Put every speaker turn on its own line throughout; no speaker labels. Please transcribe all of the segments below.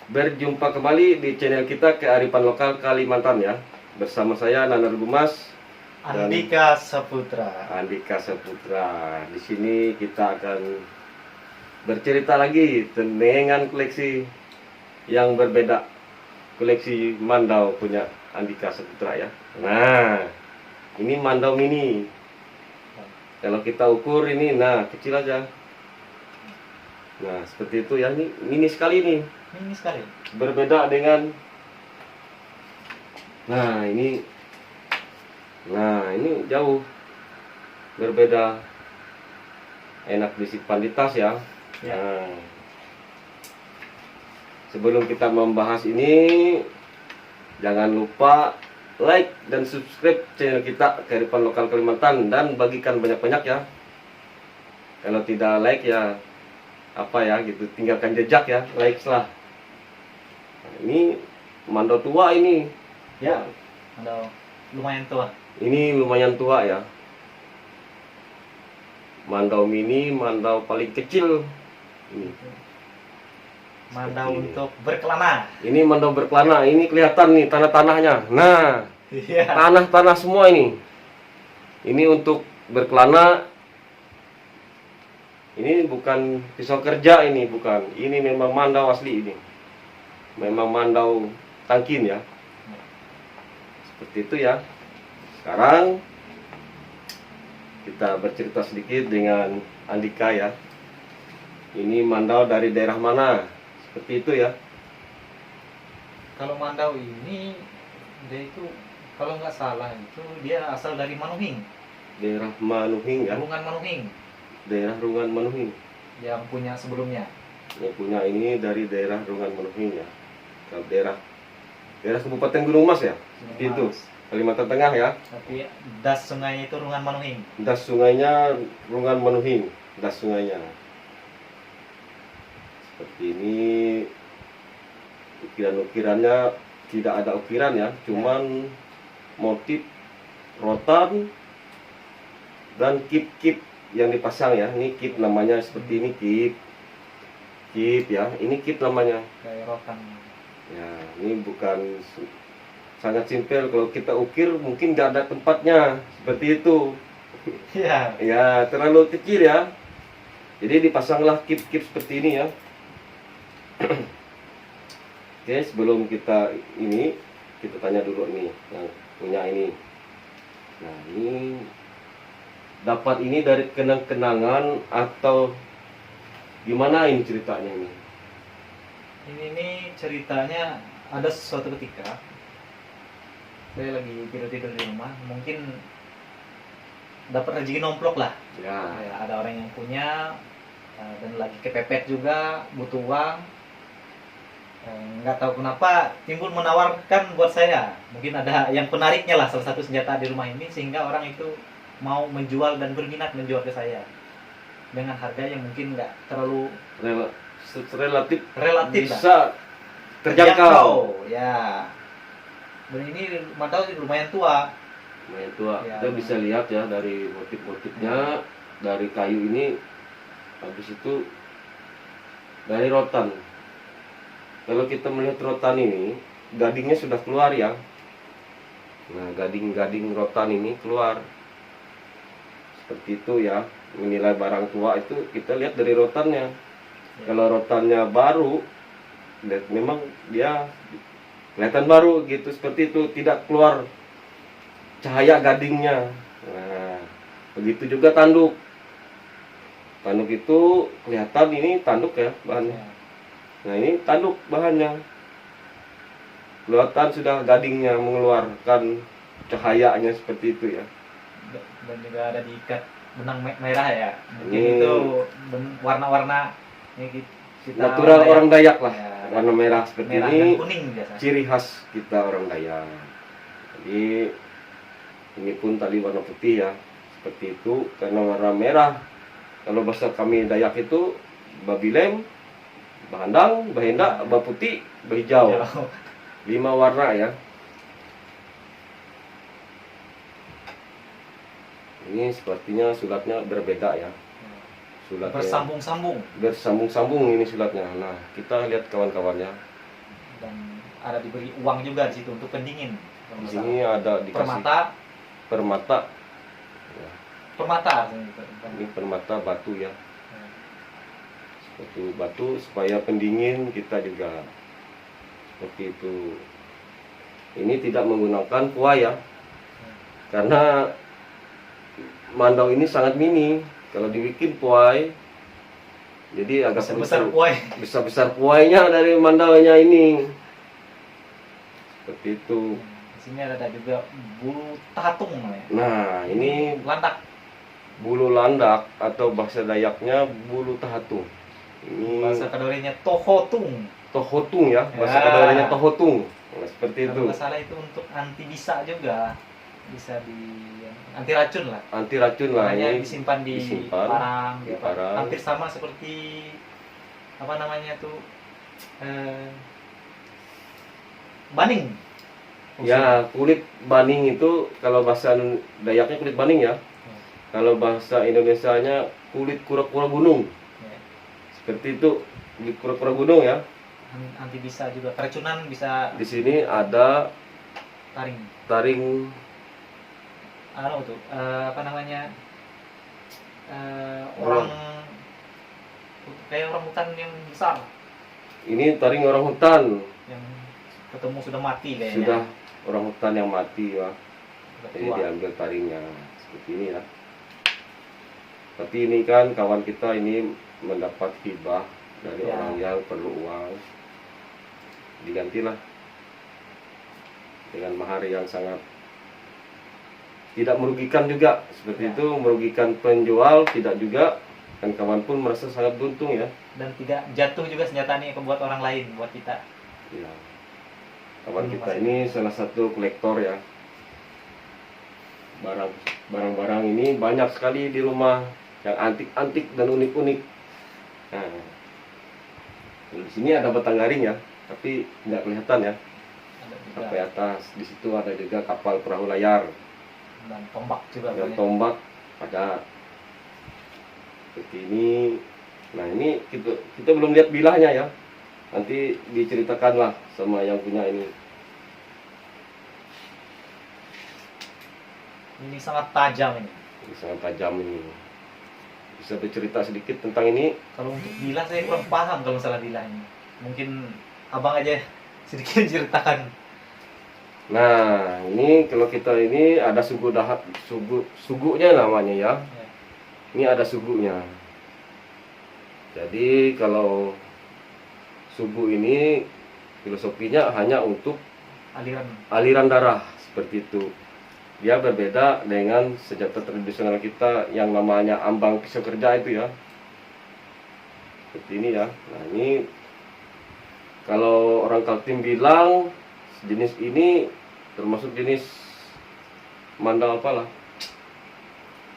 Berjumpa kembali di channel kita Kearifan Lokal Kalimantan ya. Bersama saya Nanar Gumas dan
Andika Saputra.
Andika Saputra. Di sini kita akan bercerita lagi dengan koleksi yang berbeda. Koleksi mandau punya Andika Saputra ya. Nah, ini mandau mini. Kalau kita ukur ini, nah kecil aja. Nah, seperti itu ya. Ini mini sekali nih.
Ini sekali.
Berbeda dengan nah ini jauh berbeda, enak disimpan di tas ya.
Ya.
Nah, sebelum kita membahas ini, jangan lupa like dan subscribe channel kita Kearifan Lokal Kalimantan dan bagikan banyak-banyak ya. Kalau tidak like ya apa ya gitu, tinggalkan jejak ya, like lah. Nah, ini mandau tua ini ya.
Mandau lumayan tua.
Ini lumayan tua ya. Mandau mini, mandau paling kecil. Ini.
Mandau
Seperti ini.
untuk berkelana.
Ini mandau berkelana. Ini kelihatan nih tanah-tanahnya. Nah,
Iya.
tanah-tanah semua ini. Ini untuk berkelana. Ini bukan pisau kerja ini, bukan. Ini memang mandau asli ini. Memang mandau tangkin ya. Seperti itu ya. Sekarang kita bercerita sedikit dengan Andika ya. Ini mandau dari daerah mana? Seperti itu ya.
Kalau mandau ini dia itu kalau nggak salah itu dia asal dari Manuhing.
Daerah Manuhing ya.
Rungan Manuhing
Daerah Rungan Manuhing.
yang punya sebelumnya.
Yang punya ini dari daerah Rungan Manuhing ya. Kalau daerah Kabupaten Gunung Mas ya. Seperti itu.
Mas.
Kalimantan Tengah ya.
Tapi das sungainya itu Rungan Manuhing.
Das sungainya Rungan Manuhing. Das sungainya. Seperti ini. Ukiran-ukirannya tidak ada ukiran ya, cuman motif rotan dan kip-kip yang dipasang ya. Ini kip namanya, seperti ini kip ya. Ini kip namanya
Kayak rotan.
ya. Ini bukan sangat simpel. Kalau kita ukir mungkin nggak ada tempatnya, seperti itu
Iya.
ya, terlalu kecil ya. Jadi dipasanglah kip-kip seperti ini ya. Oke, sebelum kita tanya dulu ini yang punya ini. Nah, ini dapat ini dari kenang-kenangan atau gimana ini ceritanya ini?
Ini ceritanya ada suatu ketika saya lagi tidur di rumah, mungkin dapat rezeki nomplok lah.
Ya,
Ya, ada orang yang punya dan lagi kepepet juga, butuh uang. Nggak tahu kenapa timbul menawarkan buat saya. Mungkin ada yang penariknya lah, salah satu senjata di rumah ini, sehingga orang itu mau menjual dan berminat menjual ke saya dengan harga yang mungkin nggak terlalu
relatif
relatif lah.
bisa terjangkau.
Ya. Dan ini mandau lumayan tua.
Lumayan tua.
Ya.
Kita bisa lihat ya dari motif-motifnya, dari kayu ini, habis itu dari rotan. Kalau kita melihat rotan ini, gadingnya sudah keluar ya. Nah, gading-gading rotan ini keluar. Seperti itu ya. Menilai barang tua itu kita lihat dari rotannya.
Ya.
Kalau rotannya baru, lihat memang dia kelihatan baru gitu, seperti itu, tidak keluar cahaya gadingnya. Nah, begitu juga tanduk. Tanduk itu kelihatan ini tanduk ya bahannya.
Ya.
Nah, ini tanduk bahannya. Kelihatan sudah gadingnya mengeluarkan cahayanya seperti itu ya.
Dan juga ada diikat benang merah ya. Mungkin
Ini
itu warna-warna ini kita
natural orang Dayak lah.
Ya,
Warna merah seperti
merah
ini
dan kuning biasa.
ciri khas kita orang Dayak. Jadi ini pun tadi warna putih ya. Seperti itu karena warna merah. Kalau bahasa kami Dayak itu babilem, bahandang, bahenda, baputih, bahijau. 5 warna ya. Ini sepertinya sulatnya berbeda ya. Sulatnya
Bersambung-sambung.
bersambung-sambung ini sulatnya. Nah, kita lihat kawan-kawannya.
Dan ada diberi uang juga di situ untuk pendingin. Kalau
Di
nggak
sini
salah.
ada dikasih
Permata,
permata. Ya,
permata artinya itu.
ini permata batu ya. Seperti batu supaya pendingin kita juga seperti itu. Ini tidak menggunakan kuah ya, karena mandau ini sangat mini. Kalau dibikin kuai, jadi agak
Besar kuai.
besar kuainya dari mandaunya ini. Seperti itu.
Di sini ada juga bulu tatung namanya.
Nah, ini
Landak.
bulu landak atau bahasa Dayaknya bulu tahatung. Ini
Bahasa Kadorinya tohotung.
tohotung ya, bahasa
Ya.
Kadorinya tohotung. Nah, seperti itu.
Kalau nggak salah itu untuk anti bisa juga. Bisa di anti racun lah.
Anti racun lah.
Makanya
Ini
disimpan di
disimpan
parang,
di
ya, Pak.
parang.
Hampir sama seperti apa namanya tuh baning.
Ya, kulit baning itu kalau bahasa Dayaknya kulit baning ya. Kalau bahasa Indonesianya kulit kura-kura gunung.
Ya.
Seperti itu, kulit kura-kura gunung ya.
Anti bisa juga. Keracunan bisa
Di sini ada
taring.
taring
Tuh apa namanya orang kayak orang hutan yang besar
ini taring orang hutan.
yang ketemu sudah mati kayaknya.
Sudah orang hutan yang mati ya.
Sudah
Jadi
tua.
diambil taringnya seperti ini ya. Tapi ini kan kawan kita ini mendapat hibah dari
Ya.
orang yang perlu uang. Digantilah dengan mahar yang sangat tidak merugikan juga. Seperti
Ya.
itu, merugikan penjual tidak juga. Dan kawan pun merasa sangat beruntung ya.
Dan tidak jatuh juga senjata ini buat orang lain, buat kita.
Ya. Kawan
Ini
kita
masih-
ini salah satu kolektor ya. Barang-barang ini banyak sekali di rumah yang antik-antik dan unik-unik. Nah, di sini ada batang garing ya, tapi nggak kelihatan ya.
Ada juga
Sampai atas. Di situ ada juga kapal perahu layar
dan tombak juga
dan
banyak.
tombak ada. Seperti ini. Nah, ini kita belum lihat bilahnya ya. Nanti diceritakanlah sama yang punya ini.
Ini sangat tajam ini.
Ini sangat tajam ini. Bisa bercerita sedikit tentang ini?
Kalau untuk bilah saya kurang paham kalau masalah bilah ini. Mungkin abang aja sedikit ceritakan.
Nah, ini kalau kita ini ada sugunya namanya ya.
Ya.
Ini ada sugunya. Jadi kalau sugu ini filosofinya hanya untuk
Aliran
aliran darah seperti itu. Dia berbeda dengan senjata tradisional kita yang namanya ambang pisau kerja itu ya. Seperti ini ya. Nah, ini kalau orang Kaltim bilang jenis ini termasuk jenis mandal apalah,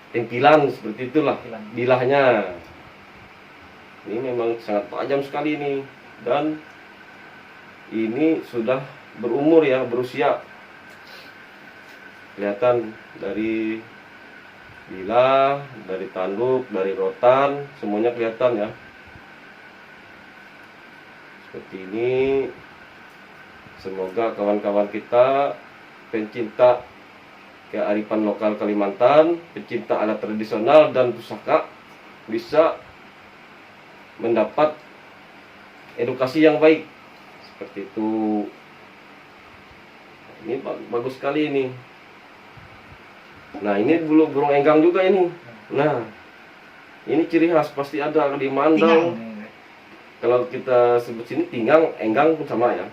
tempilan seperti itulah
Tempilan.
bilahnya. Ini memang sangat tajam sekali ini, dan ini sudah berumur ya, berusia. Kelihatan dari bilah, dari tanduk, dari rotan, semuanya kelihatan ya. Seperti ini. Semoga kawan-kawan kita pencinta kearifan lokal Kalimantan, pencinta alat tradisional dan pusaka bisa mendapat edukasi yang baik. Seperti itu. Ini bagus sekali ini. Nah, ini bulu burung enggang juga ini. Nah, ini ciri khas pasti ada di Mandau.
tingang.
Kalau kita sebut sini tinggang, enggang pun sama ya.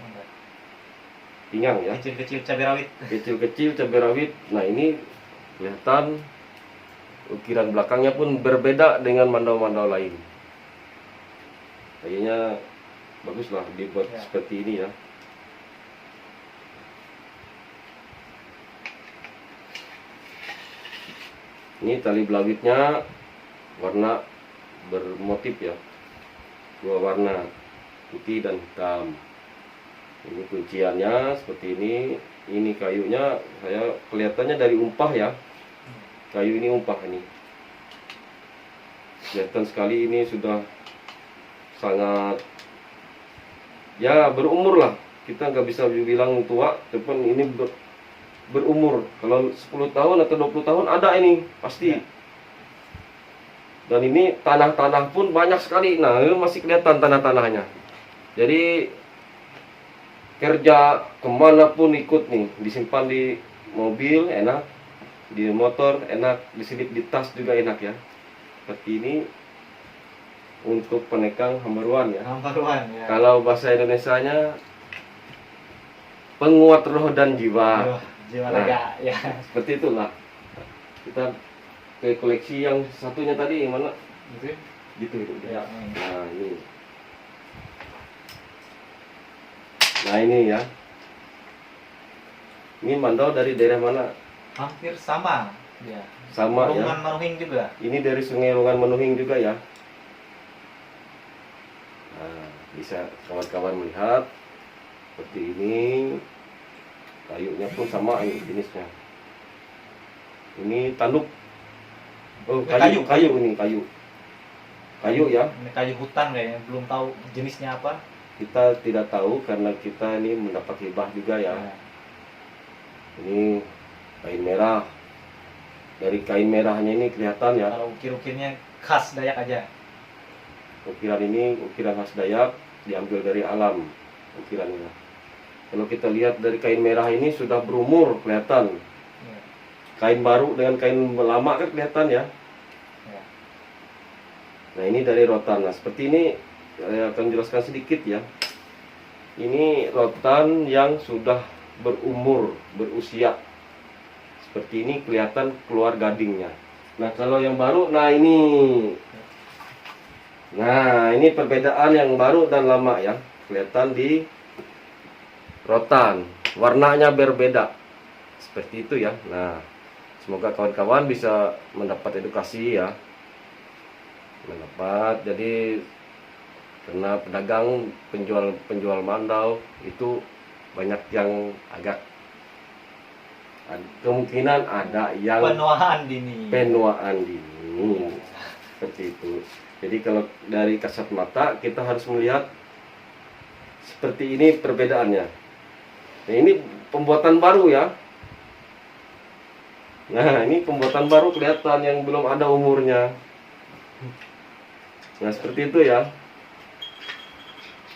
Tingang ya.
Kecil-kecil cabai rawit.
Kecil-kecil cabai rawit. Nah, ini kelihatan ukiran belakangnya pun berbeda dengan mandau-mandau lain. Kayaknya baguslah dibuat
Ya.
seperti ini ya. Ini tali belawitnya warna bermotif ya, dua warna, putih dan hitam. Ini kunciannya seperti ini. Ini kayunya saya kelihatannya dari umpah ya. Kayu ini umpah ini. Kelihatan sekali ini sudah sangat ya berumur lah. kita nggak bisa bilang tua, tapi ini berumur. Kalau 10 tahun atau 20 tahun ada ini pasti.
Ya.
Dan ini tanah-tanah pun banyak sekali. Nah, ini masih kelihatan tanah-tanahnya. Jadi kerja kemanapun ikut nih, disimpan di mobil enak, di motor enak, diselip di tas juga enak ya. Seperti ini untuk penekang hambaruan ya.
Hambaruan ya.
Kalau bahasa Indonesianya penguat roh dan jiwa.
Aduh, jiwa
Nah.
lega ya.
Seperti itulah. Kita ke koleksi yang satunya tadi yang mana?
Gitu.
Gitu itu.
Ya.
Nah, ini. Nah, ini ya. Ini mandau dari daerah mana?
Hampir sama ya.
Sama ya.
Rungan Manuhing juga.
Ini dari Sungai Rungan Menuhing juga ya. Nah, bisa kawan-kawan melihat seperti ini. Kayunya pun sama ini jenisnya. Ini tanduk. Oh,
Kayu.
kayu ini kayu. Kayu ya.
Ini kayu hutan kayaknya, belum tahu jenisnya apa.
Kita tidak tahu karena kita ini mendapat hibah juga ya.
Ya.
Ini kain merah. Dari kain merahnya ini kelihatan ya.
Kalau ukir-ukirnya khas Dayak aja.
Ukiran ini ukiran khas Dayak, diambil dari alam ukiran ini. Kalau kita lihat dari kain merah ini sudah berumur kelihatan.
Ya.
Kain baru dengan kain lama kan kelihatan ya.
Ya.
Nah, ini dari rotan. Nah, seperti ini saya akan jelaskan sedikit ya. Ini rotan yang sudah berumur, berusia. Seperti ini kelihatan keluar gadingnya. Nah, kalau yang baru, nah ini perbedaan yang baru dan lama ya. Kelihatan di rotan. Warnanya berbeda. Seperti itu ya. Nah, semoga kawan-kawan bisa mendapat edukasi ya. Jadi karena pedagang penjual mandau itu banyak yang agak kemungkinan ada yang
Penuaan dini.
penuaan dini seperti itu. Jadi kalau dari kasat mata kita harus melihat seperti ini perbedaannya. Nah, ini pembuatan baru ya. Nah, ini pembuatan baru kelihatan yang belum ada umurnya. Nah, seperti itu ya.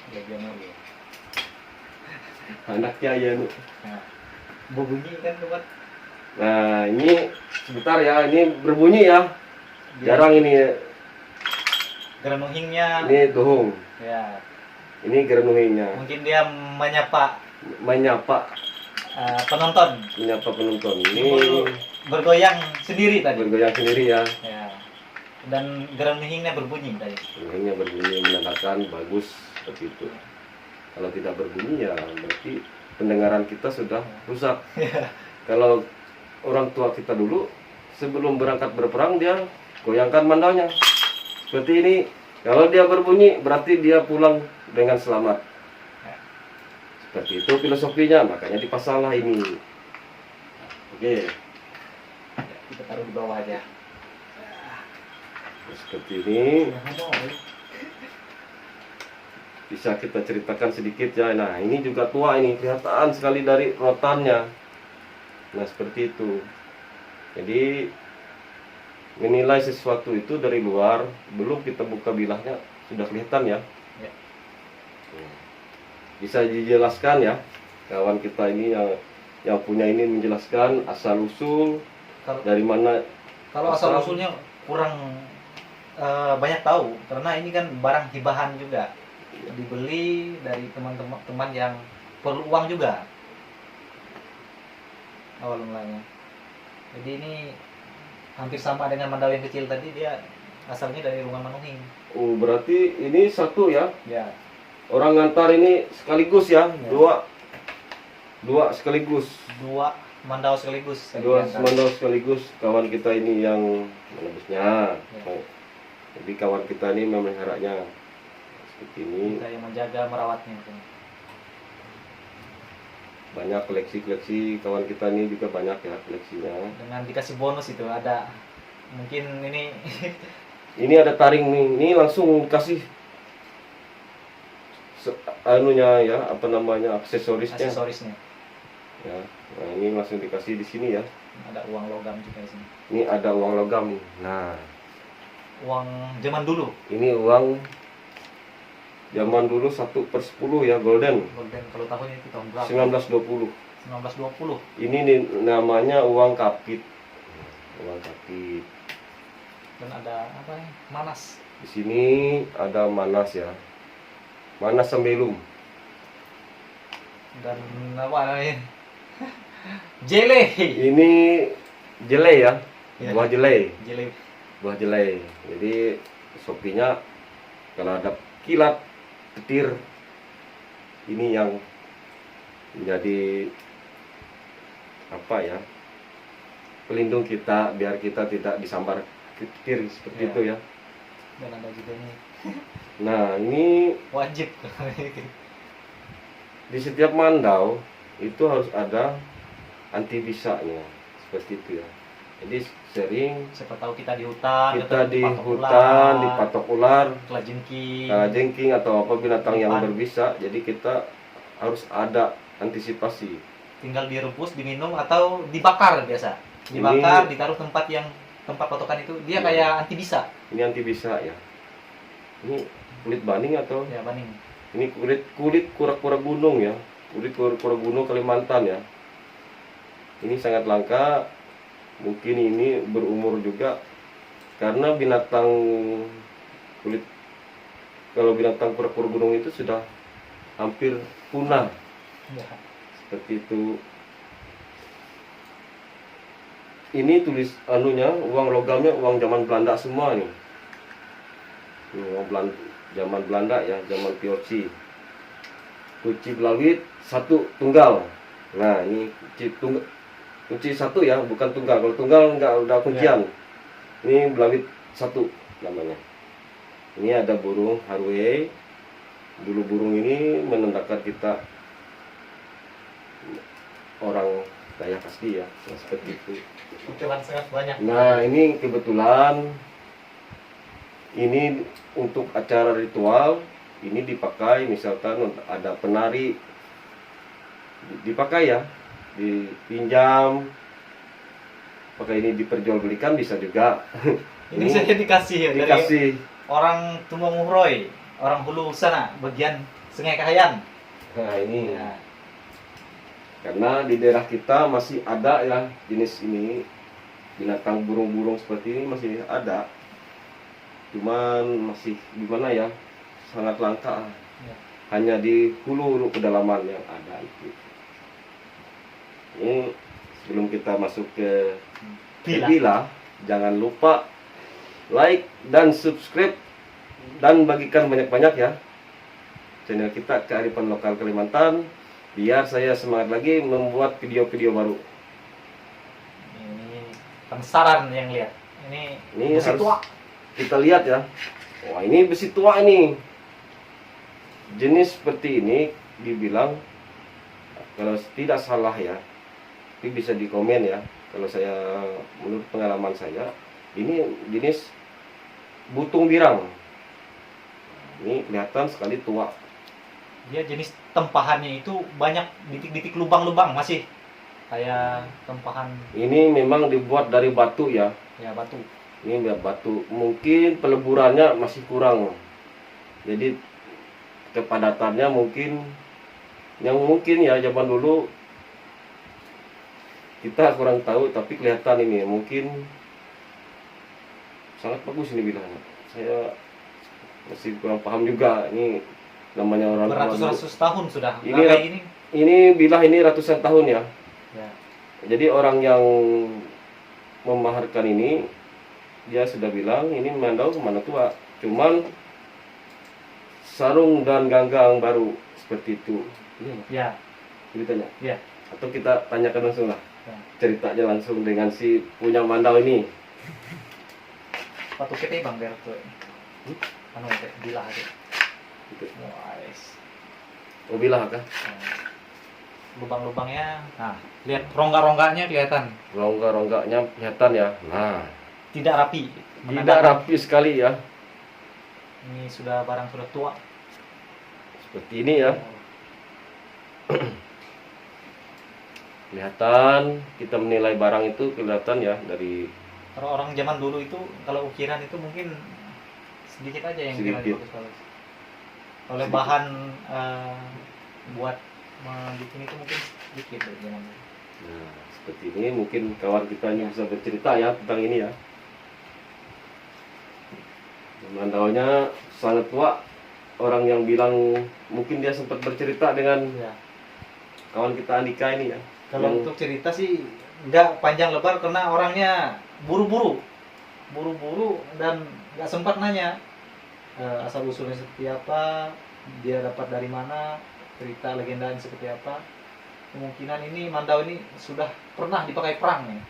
Ya, dia mau ya.
Anaknya ya.
Nah, berbunyi kan tempat.
Nah, ini sebentar ya, ini berbunyi ya. Jarang ini ya.
Granuhingnya.
Ini tuhung.
Ya,
Ini gerenuhinya.
mungkin dia menyapa
Menyapa
penonton.
penonton. Ini
Bergoyang sendiri tadi.
bergoyang sendiri ya.
Ya. Dan granuhingnya berbunyi tadi.
Gerenuhinya berbunyi menandakan bagus seperti itu. Kalau tidak berbunyi ya berarti pendengaran kita sudah rusak. Kalau orang tua kita dulu sebelum berangkat berperang dia goyangkan mandaunya. Seperti ini. Kalau dia berbunyi berarti dia pulang dengan selamat. Seperti itu filosofinya, makanya dipasanglah ini. Oke,
Kita taruh di bawah aja.
seperti ini bisa kita ceritakan sedikit ya. Nah, ini juga tua ini, kelihatan sekali dari rotannya. Nah, seperti itu. Jadi menilai sesuatu itu dari luar, belum kita buka bilahnya sudah kelihatan ya.
Ya.
Bisa dijelaskan ya, kawan kita ini yang punya ini menjelaskan asal usul
Kalau
dari mana.
kalau asal usulnya kurang banyak tahu, karena ini kan barang hibahan juga, dibeli dari teman-teman yang perlu uang juga awal mulanya. Jadi ini hampir sama dengan mandau yang kecil tadi, dia asalnya dari Rungan Manuhing.
Oh, berarti ini satu ya.
Ya.
Orang ngantar ini sekaligus ya,
Ya.
dua sekaligus.
Dua mandau sekaligus.
Dua
diantar.
mandau sekaligus. Kawan kita ini yang menebusnya.
Ya.
Jadi kawan kita ini memeliharanya seperti ini.
Kita yang menjaga merawatnya.
Banyak koleksi kawan kita ini juga banyak ya koleksinya.
Dengan dikasih bonus itu ada, mungkin ini
Ini ada taring nih, ini langsung dikasih anunya ya, apa namanya, aksesorisnya.
Aksesorisnya.
Ya. Nah, ini langsung dikasih di sini ya.
Ada uang logam juga di sini.
Ini ada uang logam nih. Nah,
Uang zaman dulu.
ini uang zaman dulu 1/10 ya, golden.
Golden, kalau tahun itu tahun berapa?
1920.
1920.
Ini namanya uang kapit. Uang kapit.
Dan ada apa ya? Manas.
Di sini ada Manas ya. Manas Sembelum.
Dan apa namanya? Jele.
Ini jelai ya.
Ya.
Buah jelai.
Jele.
Buah jelai. Jadi sopinya kalau ada kilat, petir, ini yang menjadi apa ya, pelindung kita biar kita tidak disambar petir seperti
Ya.
itu ya.
Dan ada juga ini
Nah, ini
wajib.
di setiap mandau itu harus ada anti bisanya seperti itu ya. Jadi sering
Siapa tahu kita di hutan,
kita di
dipatok
hutan
ular,
dipatok ular,
kelajengking.
jengking atau apa binatang yang
Ikan.
berbisa, jadi kita harus ada antisipasi.
Tinggal direbus, diminum atau dibakar biasa. Dibakar, ditaruh tempat potokan itu, dia
Iya.
kayak anti bisa.
Ini anti bisa ya. Ini kulit baning atau
Ya, baning.
ini kulit kura-kura gunung ya. Kulit kura-kura gunung Kalimantan ya. Ini sangat langka. Mungkin ini berumur juga karena binatang kulit, kalau binatang kura-kura gunung itu sudah hampir punah
Ya.
seperti itu. Ini tulis anunya, uang logamnya uang zaman Belanda semua nih. Ini uang zaman Belanda ya, zaman Pioci. Kunci belawit satu tunggal. Nah, ini kunci satu ya, bukan tunggal. Kalau tunggal enggak udah kuncian. Ini belawit satu namanya. Ini ada burung harwe. Dulu burung ini menandakan kita orang Dayak asli ya, nah, seperti itu.
Kebetulan sangat banyak.
Nah, ini kebetulan ini untuk acara ritual, ini dipakai misalkan ada penari, dipakai ya, dipinjam, pakai ini diperjualbelikan bisa juga.
Ini saya dikasih ya dari
Dikasih.
orang Tumonguroi, orang Hulu sana, bagian Sungai Kahayan.
Nah, ini
Ya.
karena di daerah kita masih ada ya jenis ini, binatang burung-burung seperti ini masih ada, cuman masih gimana ya, sangat langka.
Ya.
Hanya di hulu pedalaman yang ada itu. Ini sebelum kita masuk ke Bila, jangan lupa like dan subscribe dan bagikan banyak-banyak ya channel kita Kearifan Lokal Kalimantan, biar saya semangat lagi membuat video-video baru.
Ini penasaran yang lihat. Ini
Ini
besi
harus
tua.
kita lihat ya. Wah, ini besi tua ini. Jenis seperti ini dibilang, kalau tidak salah ya, tapi bisa di komen ya. Kalau saya, menurut pengalaman saya, ini jenis butung birang. Ini kelihatan sekali tua.
Dia jenis tempahannya itu banyak titik-titik lubang-lubang masih kayak tempahan
Ini memang dibuat dari batu ya.
ya batu.
Ini biar batu. Mungkin peleburannya masih kurang. Jadi kepadatannya mungkin, yang mungkin ya zaman dulu kita kurang tahu, tapi kelihatan ini mungkin sangat bagus ini bilangnya. Saya masih kurang paham juga. Ini namanya orang tua dulu.
Beratus-ratus tahun sudah.
Ini
Nggak kayak gini.
Ini bilah ini ratusan tahun ya.
Ya.
Jadi orang yang memaharkan ini, dia sudah bilang ini mandau mana tua. Cuman sarung dan ganggang baru seperti itu. Iya,
Ya.
ceritanya.
Ya.
Atau kita tanyakan langsung lah.
Ya.
Ceritanya langsung dengan si punya mandau ini.
Patu kita bang biar tuh. Anu itu bilah itu.
Gitu.
Wais.
Oh, bilah kah?
Lubang-lubangnya. Nah, lihat rongga-rongganya kelihatan.
Rongga-rongganya kelihatan ya. Nah,
Tidak rapi.
tidak rapi sekali ya.
Ini sudah barang sudah tua.
seperti ini ya. Kelihatan kita menilai barang itu kelihatan ya dari
Kalau orang zaman dulu itu kalau ukiran itu mungkin sedikit aja yang ukiran
Sedikit.
bagus-bagus. Oleh
Sedikit.
bahan buat bikin itu mungkin sedikit dari zaman dulu.
nah, seperti ini mungkin kawan kita ini bisa bercerita ya tentang ini ya. Mandaunya sangat tua. Orang yang bilang mungkin dia sempat bercerita dengan
Ya.
kawan kita Andika ini ya.
Kalau
Yang-
untuk cerita sih nggak panjang lebar karena orangnya buru-buru dan nggak sempat nanya asal usulnya seperti apa, dia dapat dari mana, cerita legendanya seperti apa. Kemungkinan ini Mandau ini sudah pernah dipakai perang nih.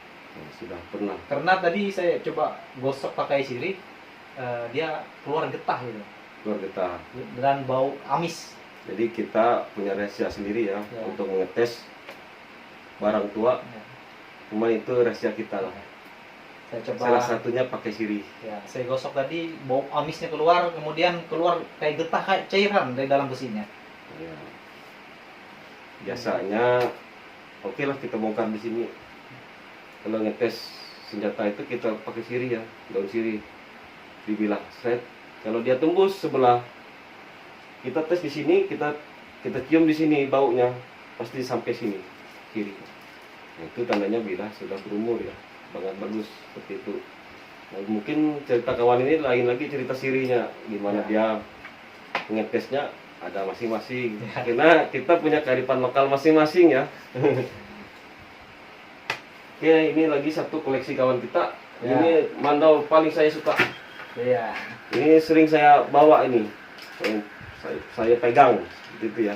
sudah pernah.
Karena tadi saya coba gosok pakai sirih, dia keluar getah gitu
Keluar kita.
dan bau amis.
Jadi kita punya rahasia sendiri ya,
Ya.
untuk mengetes barang tua.
Ya.
Cuma itu rahasia kita lah.
Saya coba.
Salah satunya pakai sirih.
Ya, saya gosok tadi, bau amisnya keluar, kemudian keluar kayak getah, kayak cairan dari dalam besinya.
Ya. Biasanya oke lah kita bongkar di sini. Kalau ngetes senjata itu kita pakai sirih ya, daun sirih. Dibilah set. Kalau dia tembus sebelah, kita tes di sini, kita cium di sini baunya, pasti sampai sini kiri. Nah, itu tandanya bilah sudah berumur ya, sangat bagus seperti itu. Nah, mungkin cerita kawan ini lain lagi cerita sirinya, gimana dia ngetesnya ada masing-masing.
Ya.
Karena kita punya kearifan lokal masing-masing ya. Oke, ini lagi satu koleksi kawan kita.
Ya.
Ini mandau paling saya suka.
Iya.
Ini sering saya bawa ini. Saya pegang gitu ya.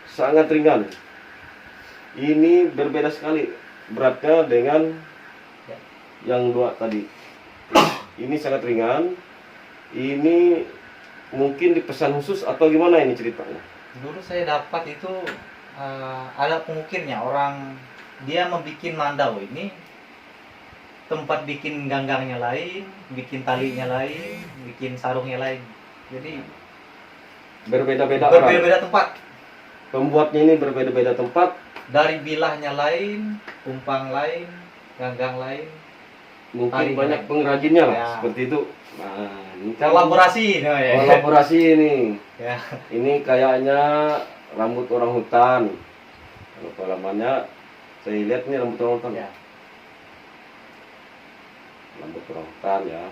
Sangat ringan. Ini berbeda sekali beratnya dengan
Ya.
yang dua tadi. Ini sangat ringan. Ini mungkin dipesan khusus atau gimana ini ceritanya?
Dulu saya dapat itu ada pengukirnya, orang dia membuat mandau ini, tempat bikin ganggangnya lain, bikin talinya lain, bikin sarungnya lain. Jadi
Berbeda-beda orang.
berbeda tempat.
Pembuatnya ini berbeda-beda tempat.
Dari bilahnya lain, kumpang lain, ganggang lain.
Mungkin
Talinya
banyak
lain.
pengrajinnya lah,
Ya.
seperti itu. Nah, ini kan
Kolaborasi, no, ya.
kolaborasi ini.
Ya.
Ini kayaknya rambut orang hutan. Kalau pengalamannya saya lihat ini rambut orang hutan.
Ya.
Rambut orang hutan ya.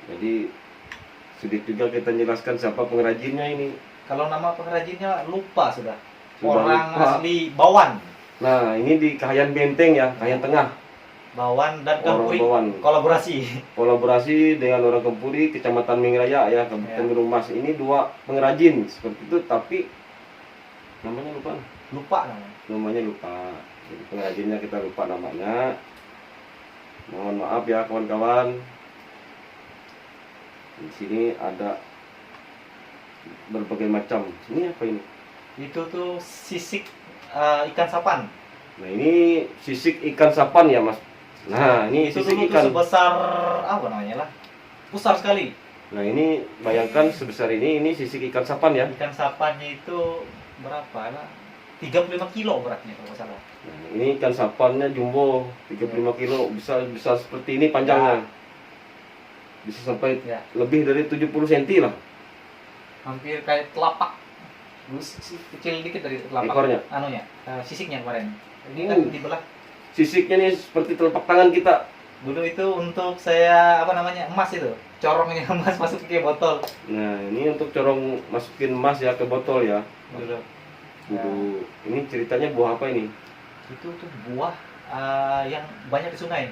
Jadi sulit juga kita jelaskan siapa pengrajinnya ini.
Kalau nama pengrajinnya lupa sudah.
Sudah
Orang
lupa.
asli Bawan.
Nah, ini di Kahayan Benteng ya, Kahayan Tengah.
Bawan dan
Orang
Kempuri
Bawan.
kolaborasi.
Kolaborasi dengan orang Kempuri, Kecamatan Mingraya ya, Kabupaten
Ya.
Gunung Mas. Ini dua pengrajin seperti itu, tapi namanya lupa.
Lupa namanya.
Namanya lupa. Jadi pengrajinnya kita lupa namanya. Mohon maaf ya kawan-kawan. Di sini ada berbagai macam. Ini apa ini?
Itu tuh sisik ikan sapan.
Nah, ini sisik ikan sapan ya, Mas. Nah, ini
Itu
sisik
dulu tuh
ikan.
sebesar apa namanya lah? Besar sekali.
Nah, ini bayangkan sebesar ini sisik ikan sapan ya.
Ikan sapannya itu berapa lah? 35 kilo beratnya kalau nggak salah.
Nah, ini ikan sapannya jumbo, 35 kilo, bisa seperti ini panjangnya. Bisa sampai
Ya,
lebih dari 70 cm lah
hampir kayak telapak. Kecil dikit dari telapak.
ekornya.
Anunya, sisiknya kemarin. Ini kan dibelah.
Sisiknya nih seperti telapak tangan kita.
Dulu itu untuk saya apa namanya? Emas itu. Corongnya emas masuk ke botol
Nah, ini untuk corong masukin emas ya ke botol ya.
dulu.
Dulu. Ini ceritanya buah apa ini?
Itu tuh buah yang banyak di sungai.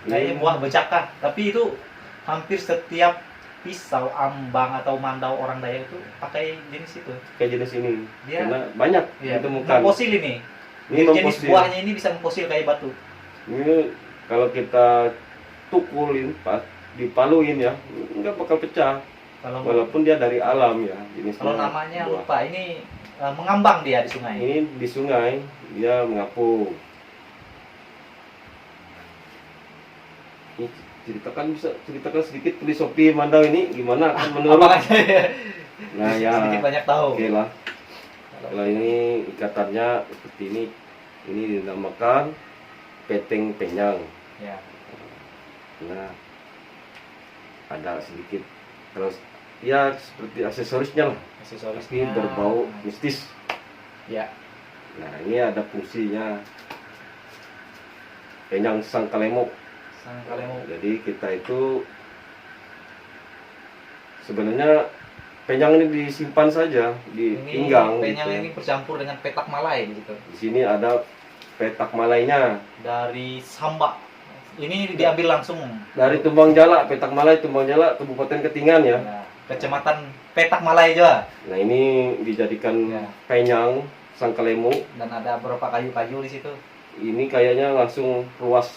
Ini
Kayaknya buah becaka, tapi itu hampir setiap pisau, ambang atau mandau orang Dayak itu pakai jenis itu.
kayak jenis ini.
Dia
Karena banyak
ya,
ditemukan.
memfosil ini.
Ini
Jenis
memfosil.
buahnya ini bisa memfosil kayak batu.
Ini kalau kita tukulin pas dipaluin ya, nggak bakal pecah.
Kalau
Walaupun dia dari alam ya jenisnya.
kalau namanya
buah.
lupa, ini mengambang dia di sungai.
Ini di sungai dia mengapung. Ini ceritakan sedikit filosofi Mandau ini gimana kan menurut.
Apakah saya
Nah ya,
sedikit banyak tahu?
oke lah. Kalau ini ikatannya seperti ini dinamakan peteng penyang.
Ya.
Nah, ada sedikit kalau ya seperti aksesorisnya lah, tapi
Aksesorisnya
berbau mistis.
Ya.
Nah, ini ada fungsinya penyang sang kalemo.
Sang kalemo.
Jadi kita itu sebenarnya penyang ini disimpan saja di
Ini
pinggang.
penyang
gitu.
ini bercampur dengan petak malai gitu.
Di sini ada petak malainya.
Dari Samba. Ini diambil langsung
Dari Tumbang Jala, petak malai Tumbang Jala, Kabupaten Ketingan ya.
ya, Kecamatan Petak Malai juga.
Nah, ini dijadikan
Ya.
penyang sang kalemo.
Dan ada beberapa kayu-kayu di situ.
Ini kayaknya langsung ruas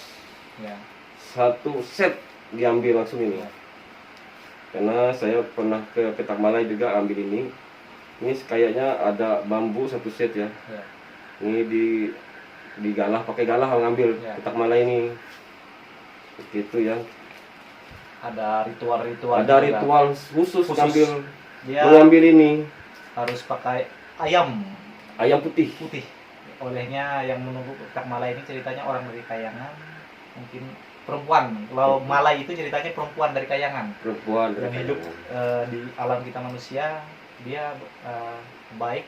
Ya.
satu set diambil langsung ini.
Ya.
Karena saya pernah ke Petak Malai juga ambil ini. Ini kayaknya ada bambu satu set ya.
Ya.
Ini digalah pakai galah ngambil
Ya.
Petak Malai ini. Begitu ya.
Ada ritual-ritual.
Ada
juga.
ritual khusus ngambil
Dia
mengambil ini
harus pakai ayam
ayam putih.
putih. Olehnya yang menunggu Petak Malai ini ceritanya orang dari Kayangan, mungkin perempuan. Kalau Malai itu ceritanya perempuan dari Kayangan
Perempuan
yang hidup di alam kita manusia. Dia baik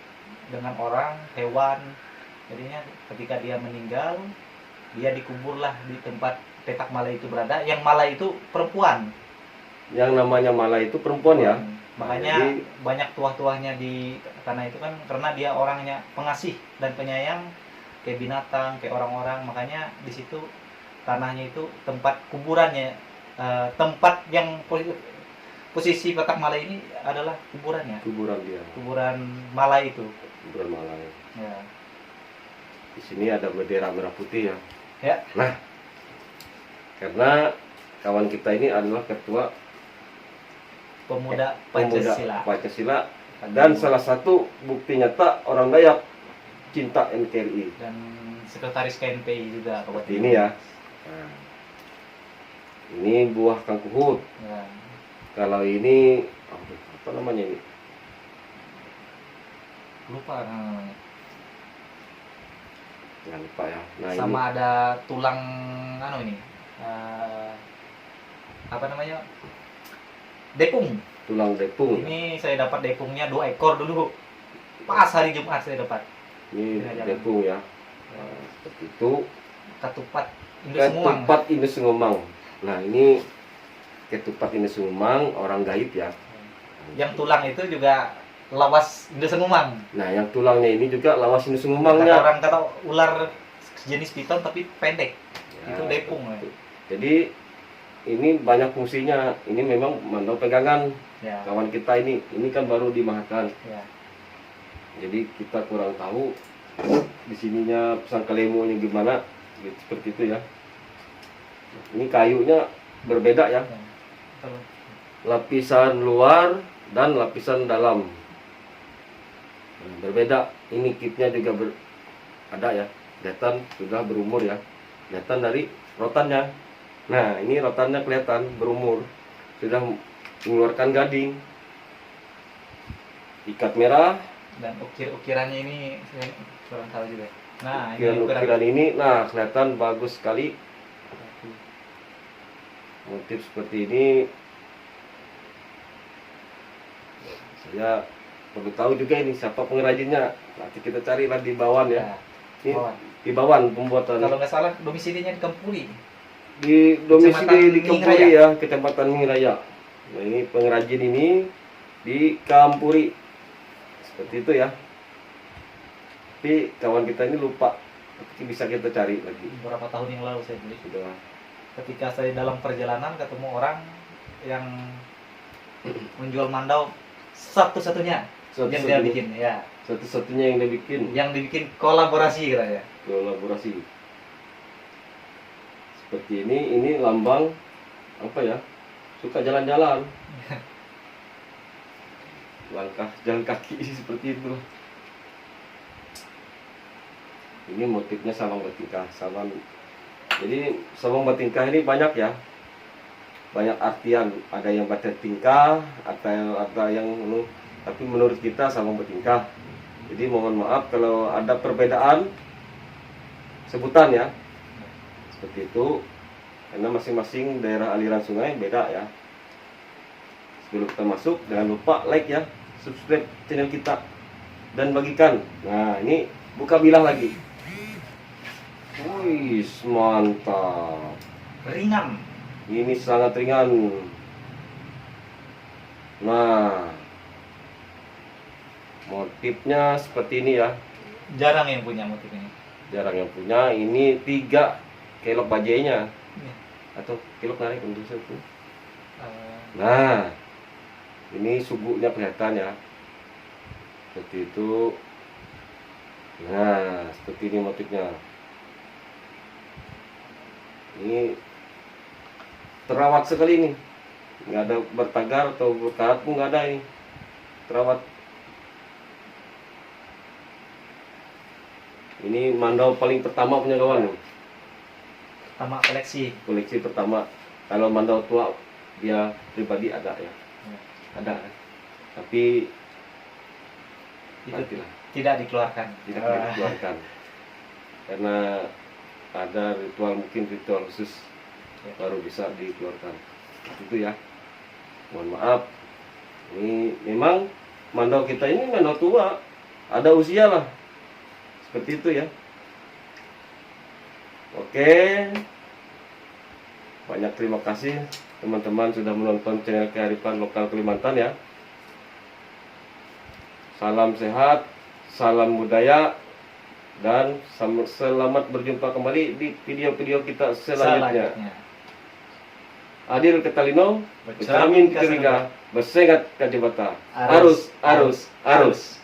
dengan orang, hewan. Jadinya ketika dia meninggal, dia dikuburlah di tempat Petak Malai itu berada. Yang Malai itu perempuan.
Yang namanya Malai itu perempuan ya.
Makanya
Jadi-
banyak tuah-tuahnya di tanah itu kan karena dia orangnya pengasih dan penyayang kayak binatang, kayak orang-orang. Makanya di situ tanahnya itu tempat kuburannya, tempat yang posisi Petak Malai ini adalah kuburannya,
Kuburan dia,
kuburan Malai itu.
kuburan Malai.
Ya.
Di sini ada bendera merah putih ya.
Ya.
Nah, karena kawan kita ini adalah ketua
Pemuda
pemuda
Pancasila.
Pancasila dan salah satu bukti nyata orang Dayak cinta NKRI.
Dan sekretaris KNPI juga
Seperti ini ya. Nah, ini buah kangkuhut.
Ya.
Kalau ini apa namanya ini?
Lupa namanya.
Jangan lupa ya. Nah,
Sama ada tulang ini apa namanya, depung.
ini tulang depung.
Ini saya dapat depungnya 2 ekor dulu pas hari Jumat saya dapat.
Ini
Ini
depung ya. Nah, seperti itu.
Ketupat Indus Ngumang.
Ketupat Indus Ngumang. Nah, ini ketupat Indus Ngumang orang gaib ya.
Yang tulang itu juga lawas Indus Ngumang.
Nah, yang tulangnya ini juga lawas Indus
Kata
Ngumangnya.
orang kata ular jenis piton tapi pendek.
Ya,
Itu depung ya.
Jadi ini banyak fungsinya. Ini memang mandau pegangan
Ya.
kawan kita ini. Ini kan baru dimahakan.
Ya.
Jadi kita kurang tahu di sininya sang kalemonya gimana. Gitu, seperti itu ya. Ini kayunya berbeda ya.
Ya. Betul.
Lapisan luar dan lapisan dalam. Berbeda. Ini kitnya juga ada ya. Kelihatan sudah berumur ya. Kelihatan dari rotannya. Nah, ini rotannya kelihatan berumur. Sudah mengeluarkan gading. Ikat merah.
Dan ukir-ukirannya ini saya kurang tahu juga. Nah, ini
Ukiran ini, nah kelihatan bagus sekali. Motif seperti ini. Saya perlu tahu juga ini siapa pengrajinnya. Nanti kita carilah di Bawan ya.
Ya.
Ini
Bawan.
di Bawan pembuatan.
Kalau nggak salah domisilinya di Kempuli.
Di domisili di
Kecamatan
Kampuri
Mingraya.
ya, Kecamatan Mingraya. Nah, ini pengrajin ini di Kampuri. Seperti itu ya. Tapi kawan kita ini lupa. Tapi bisa kita cari lagi.
Beberapa tahun yang lalu saya beli.
Sudah.
Ketika saya dalam perjalanan ketemu orang yang menjual mandau satu-satunya yang dia bikin ya.
Satu-satunya yang dia bikin.
Yang dibikin kolaborasi katanya.
Kolaborasi. Seperti ini lambang apa ya? Suka jalan-jalan. Langkah jalan kaki seperti itu. Ini motifnya sabang batingkah, sabang. Jadi sabang batingkah ini banyak ya. banyak artian, ada yang baca tingkah, ada yang tapi menurut kita sama bertingkah. Jadi mohon maaf kalau ada perbedaan sebutan ya, seperti itu, karena masing-masing daerah aliran sungai beda ya. Sebelum kita masuk, jangan lupa like ya, subscribe channel kita, dan bagikan. Nah ini buka bilah lagi. Wih, mantap.
Ringan.
Ini sangat ringan. Nah, motifnya seperti ini ya.
Jarang yang punya motif ini.
Jarang yang punya. Ini 3 kelok bajainya.
Iya.
Atau kelok narik untuk itu.
Eh,
Nah, ini subuknya kelihatan ya. Seperti itu. Nah, seperti ini motifnya. Ini terawat sekali ini, nggak ada bertagar atau berkarat pun nggak ada ini, terawat. Ini mandau paling pertama punya kawan nih,
Pertama koleksi.
koleksi pertama. Kalau mandau tua dia pribadi ada ya,
Ya.
ada kan? Tapi
Itu
nantilah,
tidak dikeluarkan.
tidak boleh dikeluarkan karena ada ritual, mungkin ritual khusus
Ya.
baru bisa dikeluarkan. Itu ya, mohon maaf. Ini memang mandau kita ini mandau tua, ada usia lah, seperti itu ya. Oke, banyak terima kasih teman-teman sudah menonton channel Kearifan Lokal Kalimantan ya. Salam sehat, salam budaya, dan selamat berjumpa kembali di video-video kita selanjutnya. Adil Ketalino, vitamin ketiga, bersengat kajibata. Arus, arus, arus.